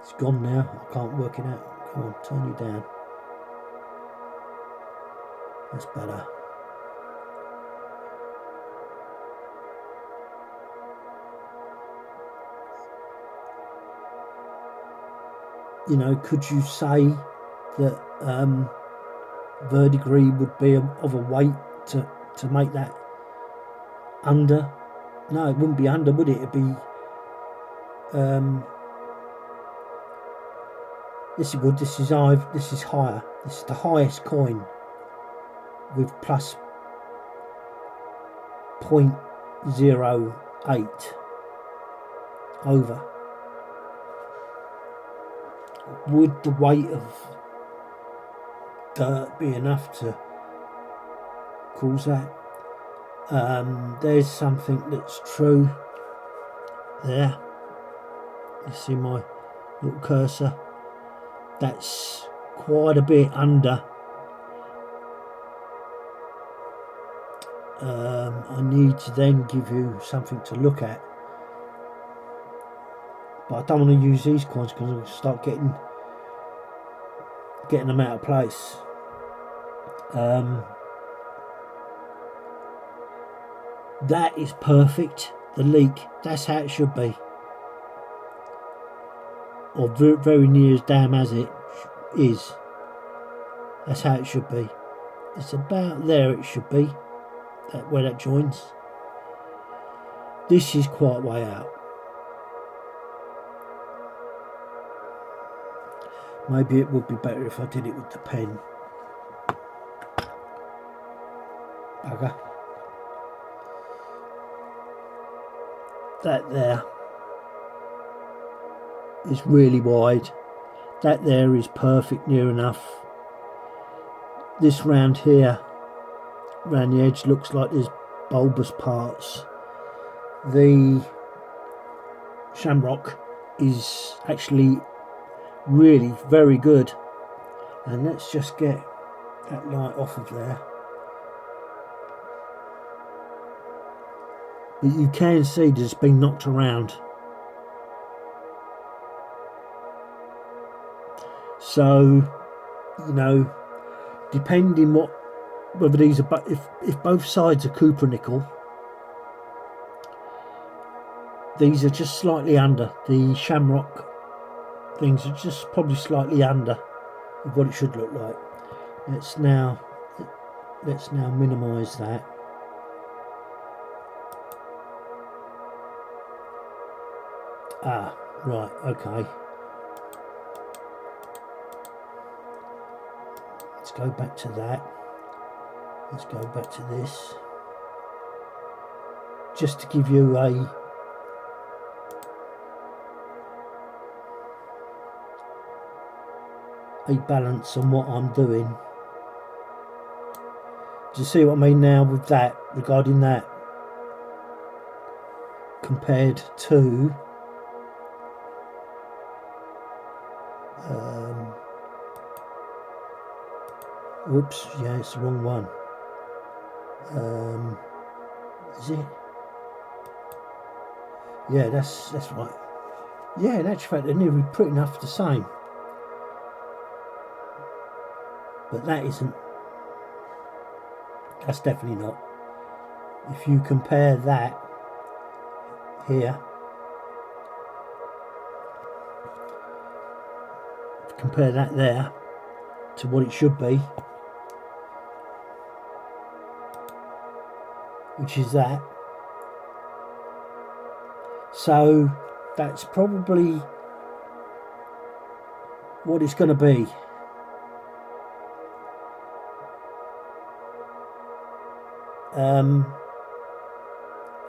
It's gone now. I can't work it out. Come on, turn you down. That's better. You know, could you say that verdigris would be of a weight to make that under? No, it wouldn't be under, would it? It'd be this is good. This is higher. This is the highest coin with plus 0.08 over. Would the weight of dirt be enough to cause that? There's something that's true there. You see my little cursor? That's quite a bit under. I need to then give you something to look at, but I don't want to use these coins because I'll start getting them out of place. That is perfect. The leak, that's how it should be, or very near as damn as it is. That's how it should be. It's about there it should be, where that joins. This is quite way out. Maybe it would be better if I did it with the pen. Bugger. That there is really wide. That there is perfect, near enough. This round here, around the edge, looks like there's bulbous parts. The shamrock is actually really very good. And let's just get that light off of there. But you can see that it's been knocked around. So, you know, depending whether these are, if both sides are Cooper nickel, these are just slightly under. The shamrock things are just probably slightly under of what it should look like. Let's now minimize that. Ah, right, okay. Let's go back to that. Let's go back to this. Just to give you a balance on what I'm doing. Do you see what I mean now with that, regarding that, compared to whoops, yeah, it's the wrong one. Is it? Yeah, that's right. Yeah, in actual fact, they're nearly pretty enough the same. But that isn't. That's definitely not. If you compare that here, compare that there to what it should be, which is that. So that's probably what it's going to be.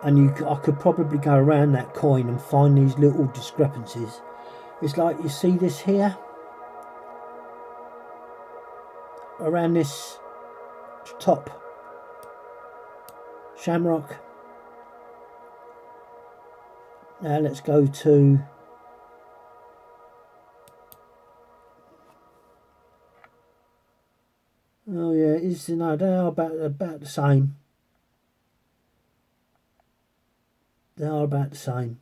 And I could probably go around that coin and find these little discrepancies. It's like, you see this here, around this top shamrock. Now let's go to oh yeah, it's, no, they are about the same. They are about the same.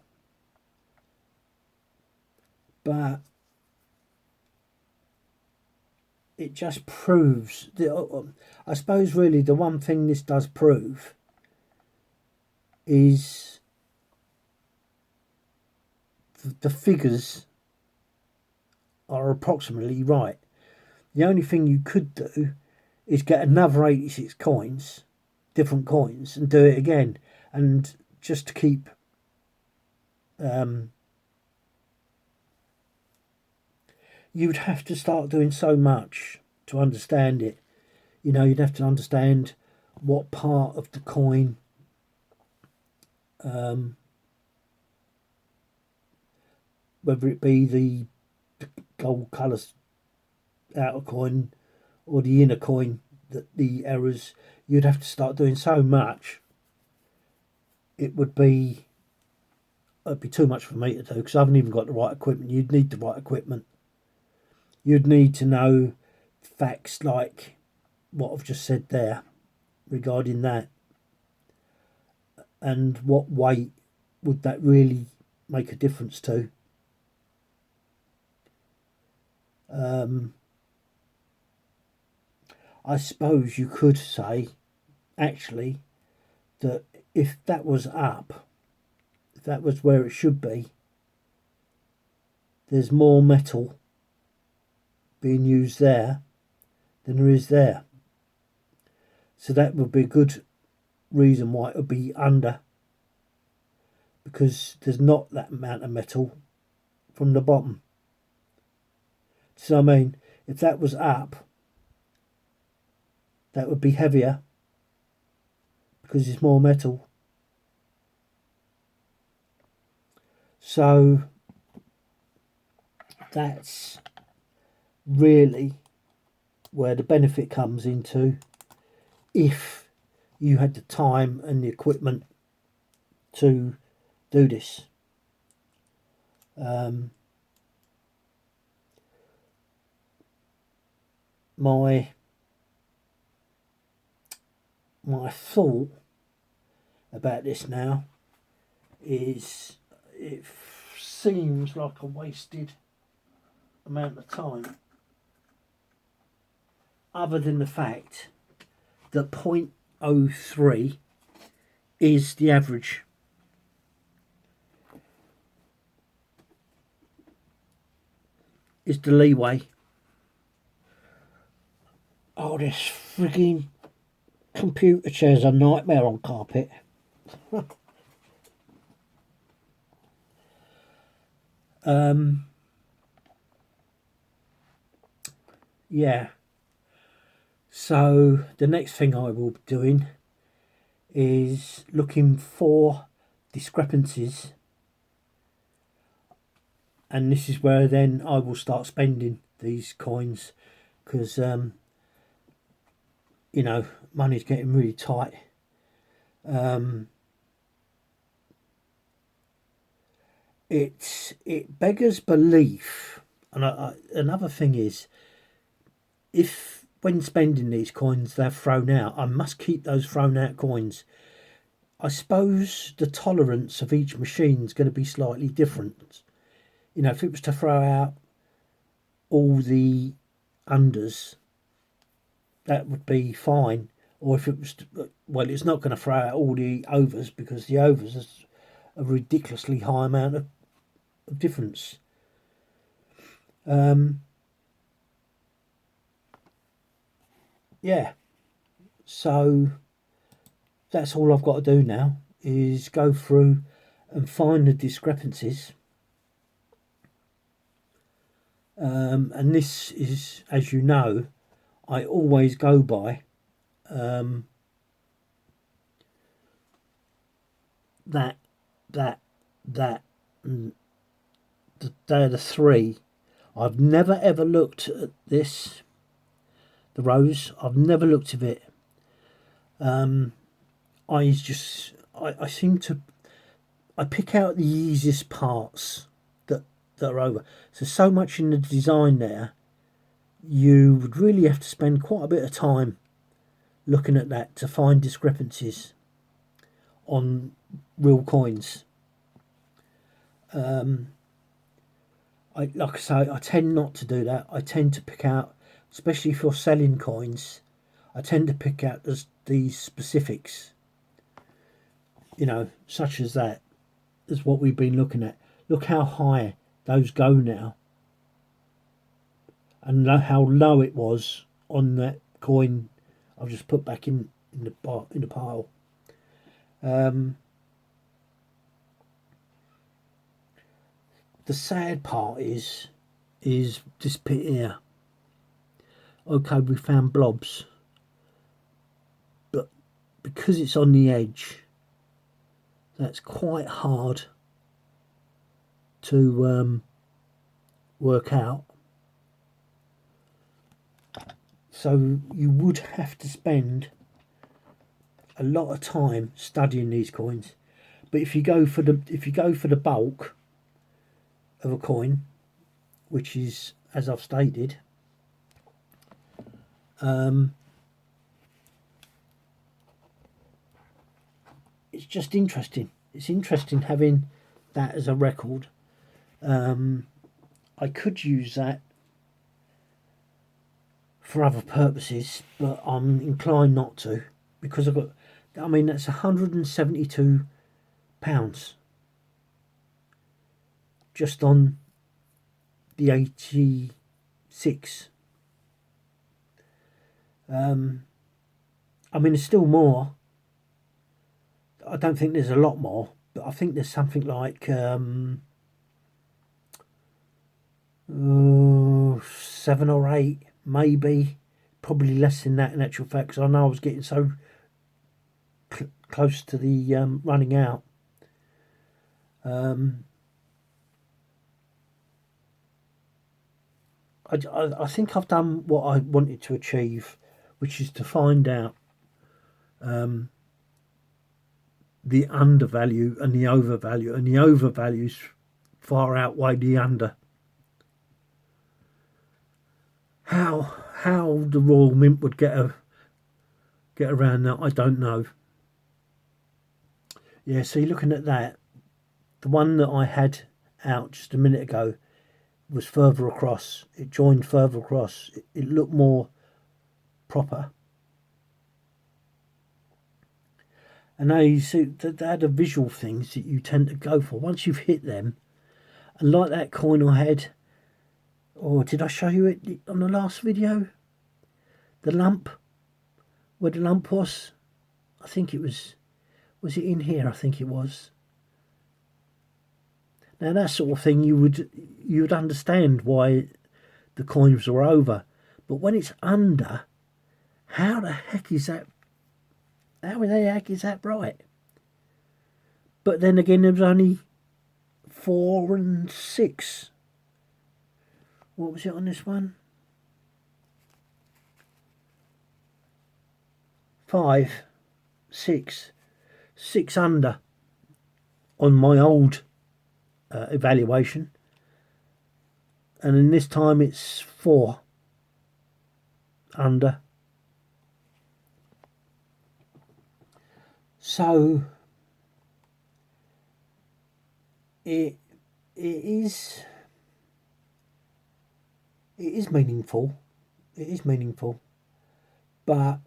But it just proves I suppose really the one thing this does prove is the figures are approximately right. The only thing you could do is get another 86 coins, different coins, and do it again, and just to keep you'd have to start doing so much to understand it. You'd have to understand what part of the coin whether it be the gold colours outer coin or the inner coin, that the errors, you'd have to start doing so much. It'd be too much for me to do because I haven't even got the right equipment. You'd need the right equipment. You'd need to know facts like what I've just said there regarding that, and what weight would that really make a difference to. I suppose you could say actually that if that was up, if that was where it should be, there's more metal being used there than there is there. So that would be a good reason why it would be under, because there's not that amount of metal from the bottom. So I mean, if that was up, that would be heavier because it's more metal. So that's really where the benefit comes into, if you had the time and the equipment to do this. My thought about this now is it seems like a wasted amount of time, other than the fact that 0.03 is the average. Is the leeway. Oh, this frigging computer chair's a nightmare on carpet. Yeah. So the next thing I will be doing is looking for discrepancies, and this is where then I will start spending these coins, because money's getting really tight. It beggars belief, and another thing is, if when spending these coins they're thrown out, I must keep those thrown out coins. I suppose the tolerance of each machine is going to be slightly different. If it was to throw out all the unders, that would be fine. Or if it was it's not going to throw out all the overs, because the overs is a ridiculously high amount of difference. Yeah, so that's all I've got to do now, is go through and find the discrepancies. And this is, as you know, I always go by that, and they're the three. I've never ever looked at this, the rows. I've never looked at it. I seem to, I pick out the easiest parts that are over. So much in the design there, you would really have to spend quite a bit of time looking at that to find discrepancies on real coins. Like I say, I tend not to do that. I tend to pick out especially if you're selling coins, I tend to pick out these specifics, you know, such as that, is what we've been looking at. Look how high those go now, and how low it was on that coin I've just put back in the pile. The sad part is this bit here. Okay, we found blobs, but because it's on the edge, that's quite hard to work out. So you would have to spend a lot of time studying these coins. But if you go for the bulk of a coin, which is, as I've stated, it's just interesting. It's interesting having that as a record. I could use that for other purposes, but I'm inclined not to, because I've got, I mean, that's £172 just on the 86. I mean, there's still more. I don't think there's a lot more, but I think there's something like 7 or 8, maybe, probably less than that in actual fact, because I know I was getting so close to the running out. I think I've done what I wanted to achieve, which is to find out the undervalue and the overvalue, and the overvalues far outweigh the under. How the Royal Mint would get around that, I don't know. Yeah, see, looking at that, the one that I had out just a minute ago was further across. It joined further across. It looked more proper. And now you see that they are the visual things that you tend to go for once you've hit them. And like that coin I had, or did I show you it on the last video? The lump, where the lump was. I think it was it in here? I think it was. Now that sort of thing you would understand why the coins were over, but when it's under, how the heck is that? How the heck is that right? But then again, there was only 4 and 6. What was it on this one? 5, 6, 6 under on my old evaluation, and in this time it's 4 under. So it is meaningful. It is meaningful, but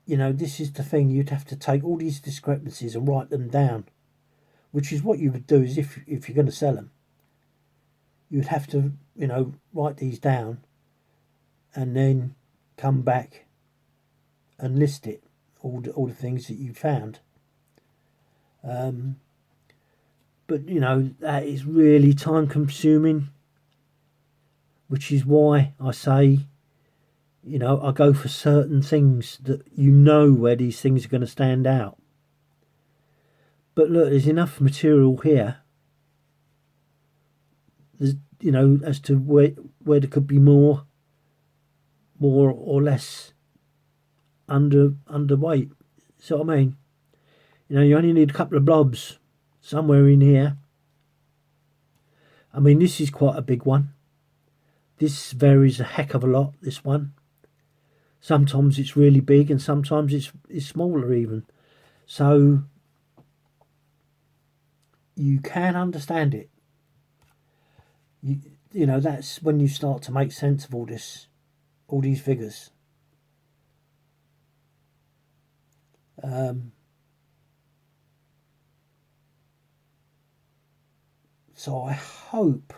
you know, this is the thing. You'd have to take all these discrepancies and write them down, which is what you would do. Is if you're going to sell them, you'd have to, you know, write these down, and then come back and list it, all the things that you found. But you know, that is really time consuming, which is why I say, you know, I go for certain things that you know where these things are going to stand out. But look, there's enough material here, there's, you know, as to where there could be more or less underweight. See what I mean? You know, you only need a couple of blobs somewhere in here. I mean, this is quite a big one. This varies a heck of a lot, this one. Sometimes it's really big and sometimes it's smaller even. So you can understand it. You know, that's when you start to make sense of all these figures. So I hope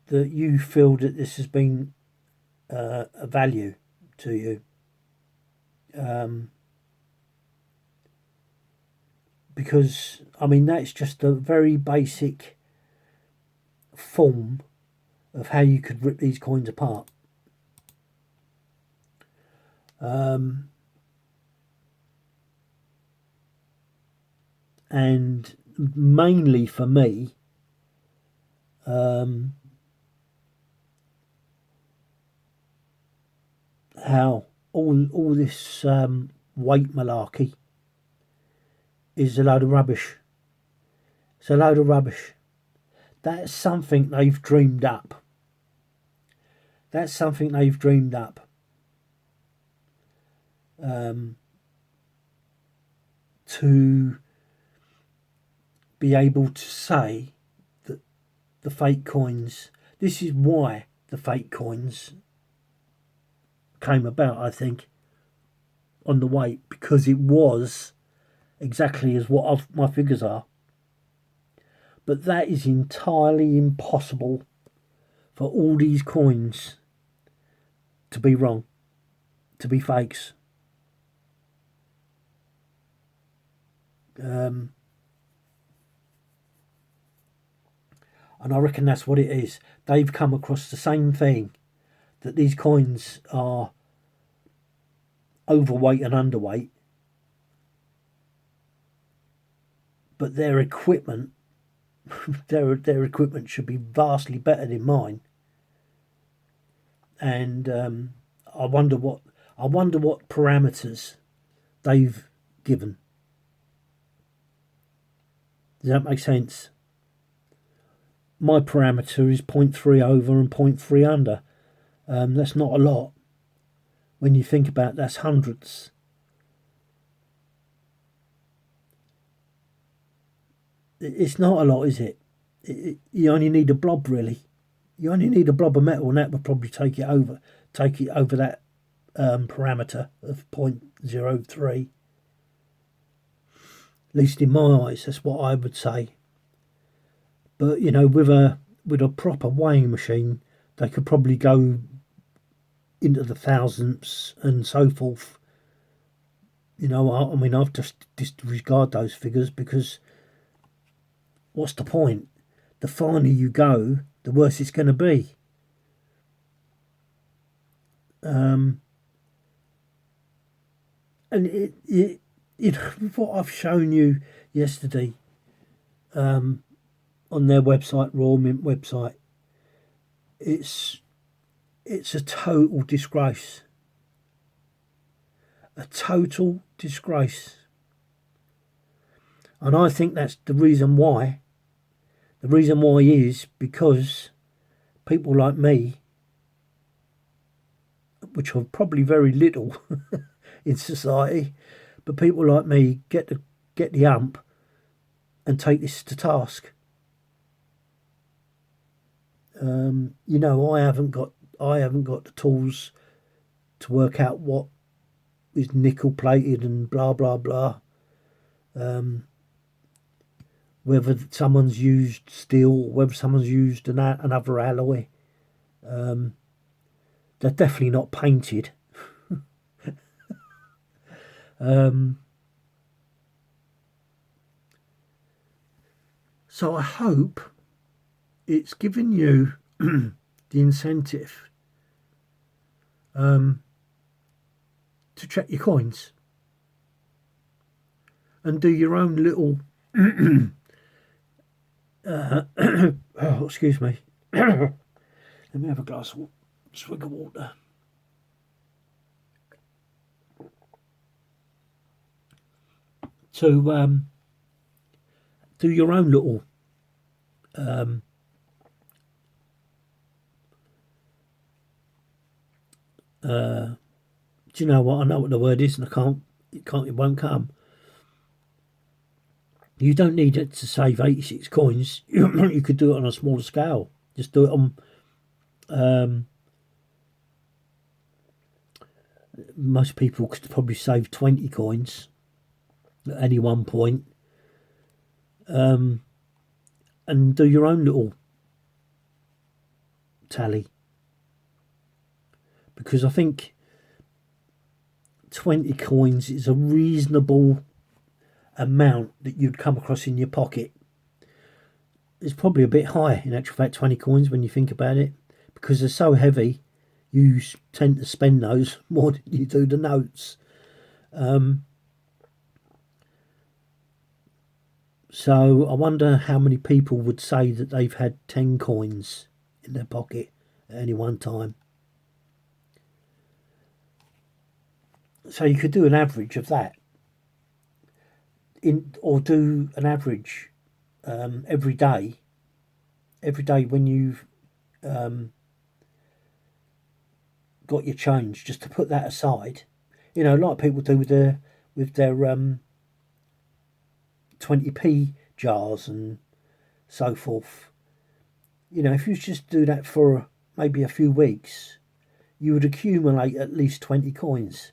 that you feel that this has been a value to you, because I mean that's just a very basic form of how you could rip these coins apart. And mainly for me, how all this weight malarkey is a load of rubbish. It's a load of rubbish. That's something they've dreamed up. That's something they've dreamed up. To be able to say that the fake coins, this is why the fake coins came about, I think, on the weight, because it was exactly as what my figures are. But that is entirely impossible for all these coins to be wrong, to be fakes. And I reckon that's what it is. They've come across the same thing, that these coins are overweight and underweight, but their equipment their equipment should be vastly better than mine. And I wonder what parameters they've given. Does that make sense? My parameter is 0.3 over and 0.3 under. That's not a lot. When you think about it, that's hundredths. It's not a lot, is it? You only need a blob, really. You only need a blob of metal, and that would probably take it over that parameter of 0.03. At least in my eyes, that's what I would say. But you know, with a proper weighing machine, they could probably go into the thousandths and so forth. You know, I mean, I've just disregard those figures, because what's the point? The finer you go, the worse it's going to be. And you know, what I've shown you yesterday, on their website, Raw Mint website, it's a total disgrace. A total disgrace. And I think that's the reason why. The reason why is because people like me, which are probably very little in society, but people like me get the ump and take this to task. You know, I haven't got the tools to work out what is nickel plated and blah blah blah. Whether someone's used steel, or whether someone's used another alloy. They're definitely not painted. So I hope it's given you the incentive to check your coins and do your own little oh, excuse me. Let me have a swig of water. To do your own little do you know what? I know what the word is, and it won't come. You don't need it to save 86 coins. You could do it on a smaller scale. Just do it on. Most people could probably save 20 coins at any one point, and do your own little tally. Because I think 20 coins is a reasonable amount that you'd come across in your pocket. It's probably a bit high in actual fact, 20 coins, when you think about it, because they're so heavy. You tend to spend those more than you do the notes. So I wonder how many people would say that they've had 10 coins in their pocket at any one time. So you could do an average of that, or do an average every day. Every day when you've got your change, just to put that aside. You know, like people do with their 20p jars and so forth. You know, if you just do that for maybe a few weeks, you would accumulate at least 20 coins.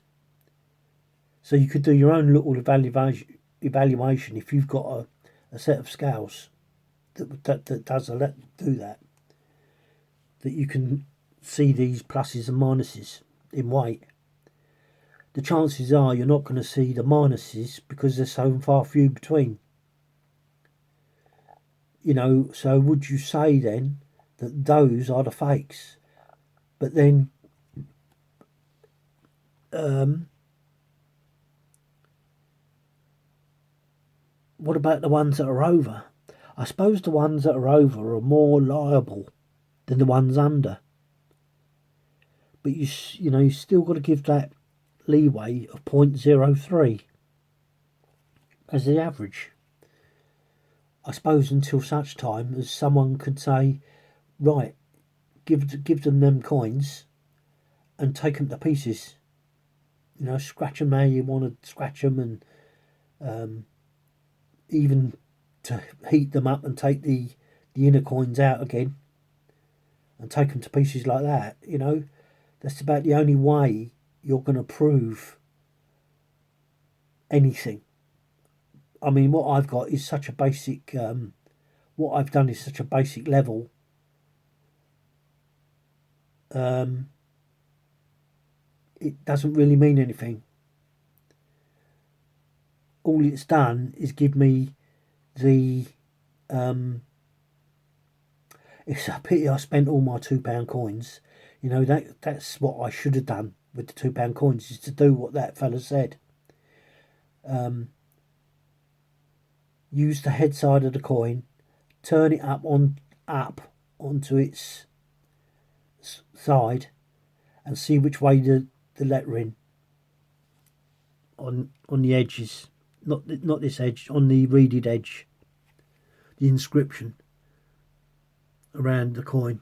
So you could do your own little evaluation if you've got a set of scales that does do that. That you can see these pluses and minuses in weight. The chances are you're not going to see the minuses because they're so far few between. You know, so would you say then that those are the fakes? But then what about the ones that are over? I suppose the ones that are over are more liable than the ones under. But you still got to give that leeway of 0.03 as the average. I suppose until such time as someone could say, right, give them coins and take them to pieces. You know, scratch them how you want to scratch them, and even to heat them up and take the inner coins out again and take them to pieces like that. You know, that's about the only way you're going to prove anything. I mean, what I've got is such a basic. What I've done is such a basic level. It doesn't really mean anything. All it's done is give me the. It's a pity I spent all my £2 coins. You know, that's what I should have done with the £2 coins, is to do what that fella said. Use the head side of the coin, turn it up onto its side, and see which way the lettering on the edges, not this edge, on the reeded edge, the inscription around the coin,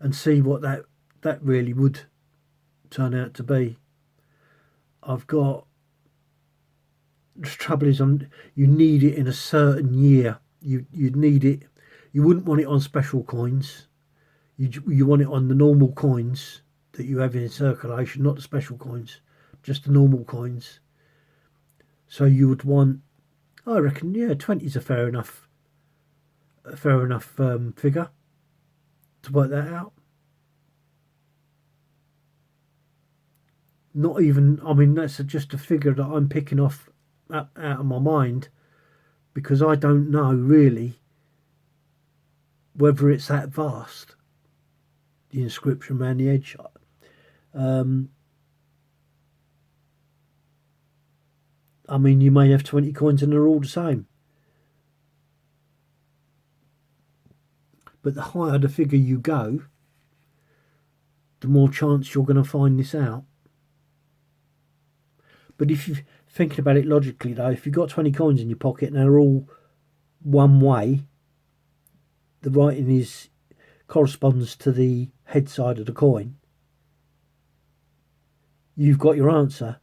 and see what that really would turn out to be. I've got. The trouble is, you need it in a certain year. You'd need it. You wouldn't want it on special coins. You want it on the normal coins that you have in circulation, not the special coins, just the normal coins. So you would want, I reckon, 20 is a fair enough figure to work that out. Not even, I mean, that's just a figure that I'm picking off out of my mind, because I don't know really whether it's that vast, the inscription around the edge. I mean, you may have 20 coins and they're all the same, but the higher the figure you go, the more chance you're going to find this out. But if you're thinking about it logically, though, if you've got 20 coins in your pocket and they're all one way, the writing corresponds to the head side of the coin, you've got your answer.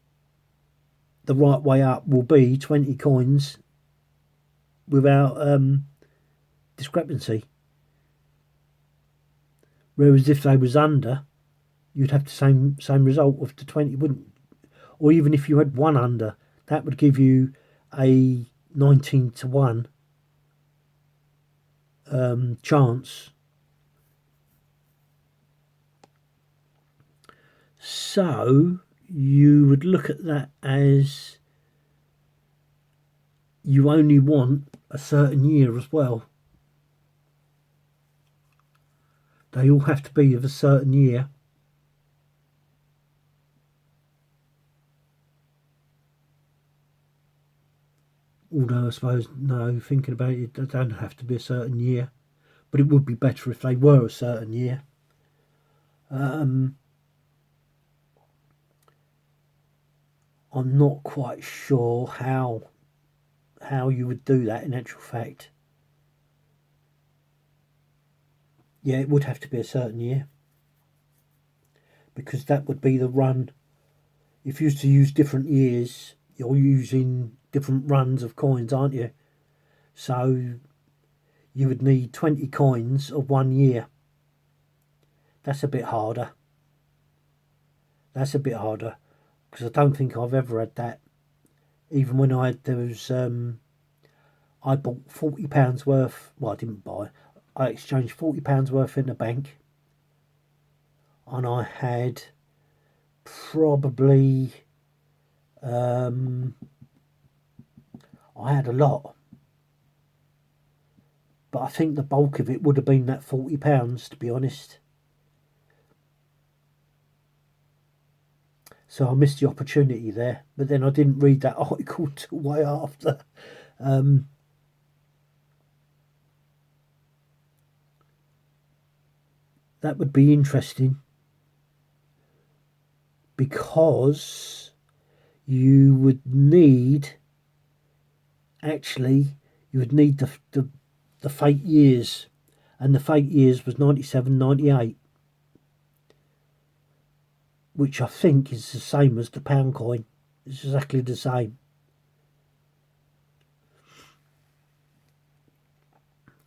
The right way up will be 20 coins without discrepancy. Whereas if they was under, you'd have the same result of the 20, wouldn't? Or even if you had one under, that would give you a 19 to 1 chance. So you would look at that as you only want a certain year as well. They all have to be of a certain year. Although I suppose, no, thinking about it, they don't have to be a certain year. But it would be better if they were a certain year. I'm not quite sure how you would do that in actual fact. Yeah, it would have to be a certain year. Because that would be the run. If you used to use different years, you're using different runs of coins, aren't you? So you would need 20 coins of 1 year. That's a bit harder. Because I don't think I've ever had that. Even when I had those, I bought £40 worth. Well, I didn't buy. I exchanged £40 worth in the bank, and I had probably, I had a lot, but I think the bulk of it would have been that £40, to be honest. So I missed the opportunity there, but then I didn't read that article till way after. That would be interesting, because you would need, actually, you would need the fake years, and the fake years was 97, 98, which I think is the same as the pound coin. It's exactly the same.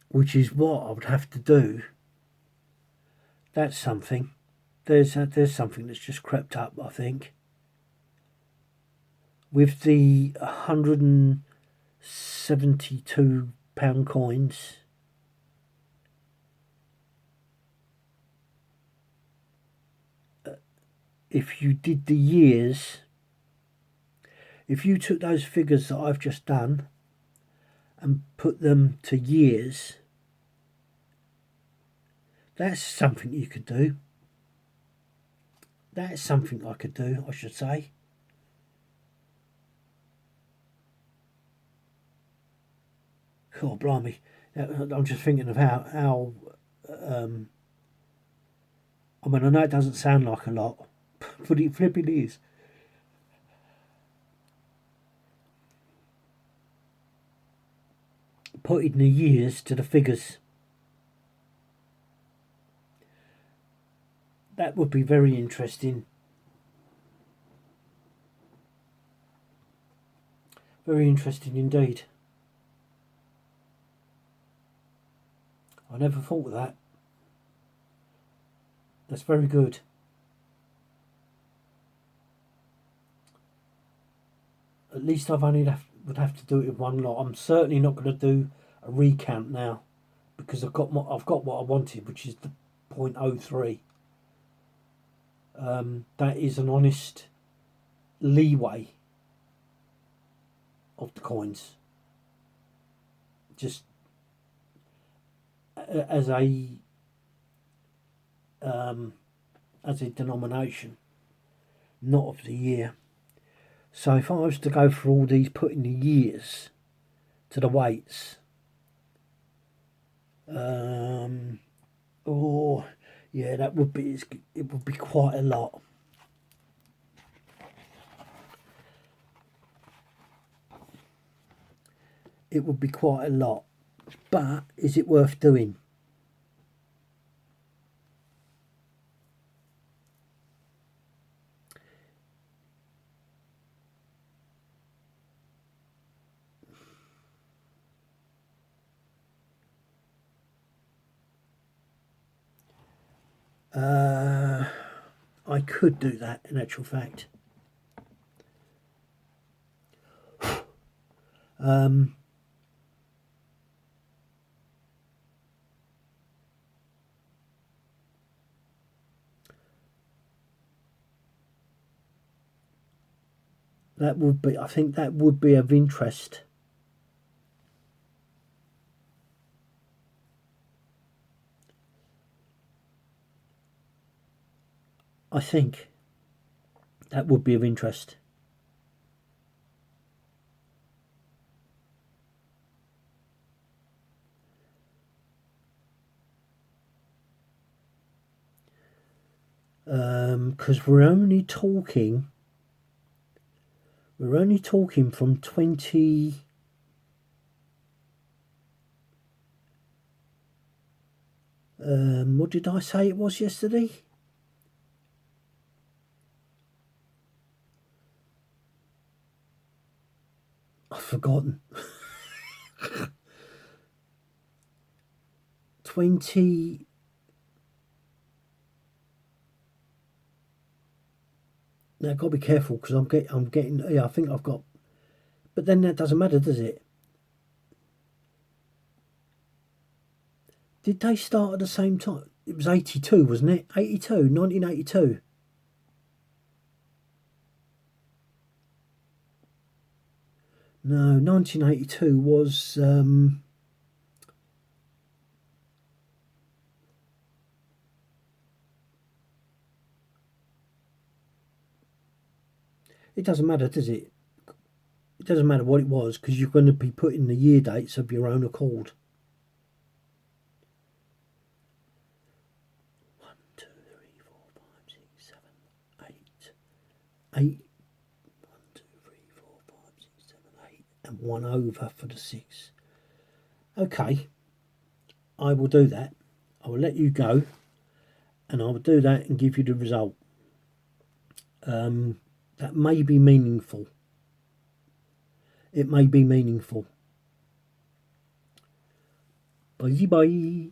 Which is what I would have to do. That's something. There's something that's just crept up, I think. With the 172 pound coins, if you did the years, if you took those figures that I've just done and put them to years, that's something you could do. That's something I could do, I should say. Oh, blimey. I'm just thinking of how I mean, I know it doesn't sound like a lot, but it flipping is. Putting the years to the figures. That would be very interesting. Very interesting indeed. I never thought of that. That's very good. At least I've only would have to do it with one lot. I'm certainly not going to do a recount now, because I've got what I wanted, which is the 0.03. That is an honest leeway of the coins, just as a denomination, not of the year. So if I was to go for all these, putting the years to the weights, oh yeah, it would be quite a lot. It would be quite a lot, but is it worth doing? I could do that in actual fact. That would be, I think that would be of interest. I think that would be of interest. Because we're only talking from 20. What did I say it was yesterday? I've forgotten. 20. Now I've got to be careful because I'm getting. Yeah, I think I've got. But then that doesn't matter, does it? Did they start at the same time? It was 82, wasn't it? 82, 1982. No, 1982 was. It doesn't matter, does it? It doesn't matter what it was because you're going to be putting the year dates of your own accord. 1, 2, 3, 4, 5, 6, 7, 8. 8. 1, 2, 3, 4, 5, 6, 7, 8. And 1 over for the 6. Okay. I will do that. I will let you go. And I will do that and give you the result. That may be meaningful. It may be meaningful. Bye bye.